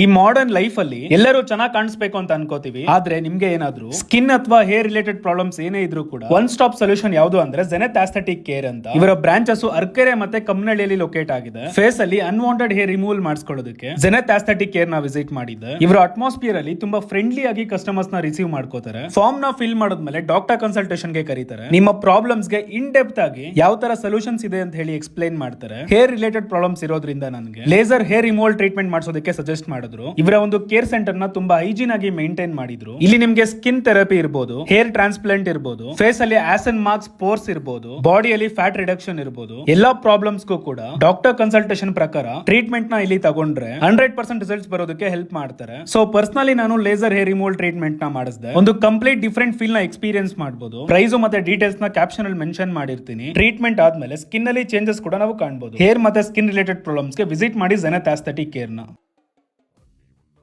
ಈ modern life ಅಲ್ಲಿ ಎಲ್ಲರೂ ಚೆನ್ನಾಗಿ ಕಾಣಿಸ್ಬೇಕು ಅಂತ ಅನ್ಕೋತೀವಿ. ಆದ್ರೆ ನಿಮ್ಗೆ ಏನಾದ್ರು ಸ್ಕಿನ್ ಅಥವಾ ಹೇರ್ ರಿಲೇಟೆಡ್ ಪ್ರಾಬ್ಲಮ್ಸ್ ಏನೇ ಇದ್ರೂ ಕೂಡ ಒನ್ ಸ್ಟಾಪ್ ಸೊಲ್ಯೂಷನ್ ಯಾವುದು ಅಂದ್ರೆ ಜೆನೆತ್ ಆಸ್ಥೆಟಿಕ್ ಕೇರ್ ಅಂತ. ಇವರ ಬ್ರಾಂಚಸ್ ಅರ್ಕೆರೆ ಮತ್ತೆ ಕಮ್ಮನಹಳ್ಳಿಯಲ್ಲಿ ಲೊಕೇಟ್ ಆಗಿದೆ. ಫೇಸ್ ಅಲ್ಲಿ ಅನ್ವಾಂಟೆಡ್ ಹೇರ್ ರಿಮೂವಲ್ ಮಾಡಿಸ್ಕೊಳ್ಳೋದಕ್ಕೆ ಜೆನೆತ್ ಆಸ್ಥೆಟಿಕ್ ಕೇರ್ ನ ವಿಸಿಟ್ ಮಾಡಿದ್ದೆ. ಇವರ ಅಟ್ಮಾಸ್ಫಿಯರ್ ಅಲ್ಲಿ ತುಂಬಾ ಫ್ರೆಂಡ್ಲಿ ಆಗಿ ಕಸ್ಟಮರ್ಸ್ ನ ರಿಸೀವ್ ಮಾಡ್ಕೋತಾರೆ. ಫಾರ್ಮ್ ನ ಫಿಲ್ ಮಾಡೋದ್ಮೇಲೆ ಡಾಕ್ಟರ್ ಕನ್ಸಲ್ಟೇಷನ್ ಗೆ ಕರೀತಾರೆ. ನಿಮ್ಮ ಪ್ರಾಬ್ಲಮ್ಸ್ ಗೆ ಇನ್ ಡೆಪ್ತ್ ಆಗಿ ಯಾವ ತರ ಸೊಲ್ಯೂಷನ್ಸ್ ಇದೆ ಅಂತ ಹೇಳಿ ಎಕ್ಸ್ಪ್ಲೈನ್ ಮಾಡ್ತಾರೆ. ಹೇರ್ ರಿಲೇಟೆಡ್ ಪ್ರಾಬ್ಲಮ್ಸ್ ಇರೋದ್ರಿಂದ ನನಗೆ ಲೇಸರ್ ಹೇರ್ ರಿಮೂವಲ್ ಟ್ರೀಟ್ಮೆಂಟ್ ಮಾಡಿಸೋದಕ್ಕೆ ಸಜೆಸ್ಟ್ ಮಾಡಿದ್ರು. ಇವರ ಒಂದು ಕೇರ್ ಸೆಂಟರ್ ನ ತುಂಬಾ ಹೈಜೀನ್ ಆಗಿ ಮೇಂಟೈನ್ ಮಾಡಿದ್ರು. ಇಲ್ಲಿ ನಿಮ್ಗೆ ಸ್ಕಿನ್ ಥೆರಪಿ ಇರಬಹುದು, ಹೇರ್ ಟ್ರಾನ್ಸ್ಪ್ಲಾಂಟ್ ಇರಬಹುದು, ಫೇಸ್ ಅಲ್ಲಿ ಆಸನ್ ಮಾರ್ಕ್ಸ್ ಪೋರ್ಸ್ ಇರಬಹುದು, ಬಾಡಿಯಲ್ಲಿ ಫ್ಯಾಟ್ ರಿಡಕ್ಷನ್ ಇರಬಹುದು. ಎಲ್ಲಾ ಪ್ರಾಬ್ಲಮ್ಸ್ ಗೂ ಕೂಡ ಡಾಕ್ಟರ್ ಕನ್ಸಲ್ಟೇಷನ್ ಪ್ರಕಾರ ಟ್ರೀಟ್ಮೆಂಟ್ ನ ಇಲ್ಲಿ ತಗೊಂಡ್ರೆ 100% ರಿಸಲ್ಟ್ಸ್ ಬರೋದಕ್ಕೆ ಹೆಲ್ಪ್ ಮಾಡ್ತಾರೆ. ಸೊ ಪರ್ಸನಲಿ ನಾನು ಲೇಸರ್ ಹೇರ್ ರಿಮೂವಲ್ ಟ್ರೀಟ್ಮೆಂಟ್ ನ ಮಾಡಿಸಿದೆ. ಒಂದು ಕಂಪ್ಲೀಟ್ ಡಿಫರೆಂಟ್ ಫೀಲ್ ನ ಎಕ್ಸ್ಪೀರಿಯನ್ಸ್ ಮಾಡಬಹುದು. ಪ್ರೈಸ್ ಮತ್ತೆ ಡೀಟೇಲ್ಸ್ ನ ಕ್ಯಾಪ್ಷನ್ ಅಲ್ಲಿ ಮೆನ್ಷನ್ ಮಾಡಿರ್ತೀನಿ. ಟ್ರೀಟ್ಮೆಂಟ್ ಆದ್ಮೇಲೆ ಸ್ಕಿನ್ ಅಲ್ಲಿ ಚೇಂಜಸ್ ಕೂಡ ನಾವು ಕಾಣಬಹುದು. ಹೇರ್ ಮತ್ತೆ ಸ್ಕಿನ್ ರಿಲೇಟೆಡ್ ಪ್ರಾಬ್ಲಮ್ಸ್ ಗೆ ವಿಸಿಟ್ ಮಾಡಿ ಜೆನೆತ್ ಆಸ್ಥೆಟಿಕ್ ಕೇರ್ ನ.